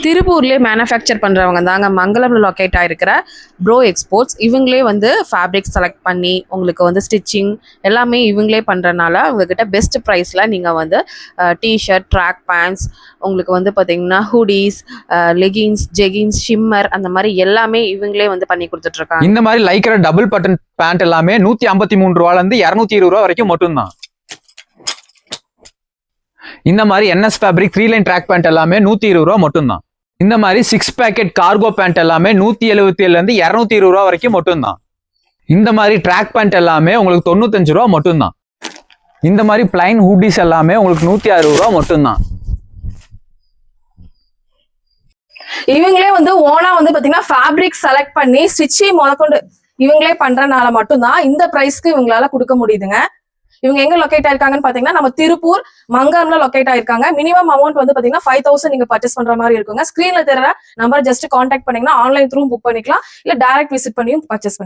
திருப்பூர்லேயே manufacture பண்ணுறவங்க தாங்க மங்களம்ல locate ஆகிருக்கிற bro exports. இவங்களே வந்து ஃபேப்ரிக் செலக்ட் பண்ணி உங்களுக்கு வந்து ஸ்டிச்சிங் எல்லாமே இவங்களே பண்ணுறனால உங்ககிட்ட பெஸ்ட் ப்ரைஸில் நீங்கள் வந்து டிஷர்ட், ட்ராக் பேண்ட்ஸ், உங்களுக்கு வந்து பார்த்தீங்கன்னா ஹூடிஸ், லெகின்ஸ், ஜெகின்ஸ், ஷிம்மர் அந்த மாதிரி எல்லாமே இவங்களே வந்து பண்ணி கொடுத்துட்ருக்காங்க. இந்த மாதிரி லைக்கிற டபுள் பட்டன் பேண்ட் எல்லாமே 153 ரூபாலேருந்து 220 ரூபா வரைக்கும் மட்டும்தான். இந்த மாதிரி NS fabric 3 line track pant எல்லாமே 120 ரூபா மட்டும்தான். இந்த மாதிரி 6 பேக்கெட் கார்கோ பேண்ட் எல்லாமே 177லேருந்து 220 ரூபா வரைக்கும் மட்டும்தான். இந்த மாதிரி ட்ராக் பேண்ட் எல்லாமே உங்களுக்கு 95 ரூபா மட்டும்தான். இந்த மாதிரி பிளைன் ஹூடிஸ் எல்லாமே உங்களுக்கு 160 ரூபா மட்டும்தான். இவங்களே வந்து ஓனா வந்து பாத்தீங்கன்னா ஃபேப்ரிக் செலக்ட் பண்ணி ஸ்டிச்சிங் முதற்கொண்டு இவங்களே பண்றதுனால மட்டும்தான் இந்த பிரைஸ்க்கு இவங்களால கொடுக்க முடியுதுங்க. இவங்க எங்க லொக்கேட் ஆயிருக்காங்கன்னு பாத்தீங்கன்னா நம்ம திருப்பூர் மங்கம்ல லொக்கேட் ஆயிருக்காங்க. மினிமம் அமௌண்ட் வந்து பாத்தீங்கன்னா 5000 நீங்க பர்ச்சேஸ் பண்ற மாதிரி இருக்குங்க. ஸ்கிரீன்ல தெரியற நம்பர் ஜஸ்ட் கான்டாக்ட் பண்ணீங்கன்னா ஆன்லைன் த்ரூ புக் பண்ணிக்கலாம், இல்ல டைரக்ட் விசிட் பண்ணியும் பர்ச்சேஸ் பண்ணிக்கலாம்.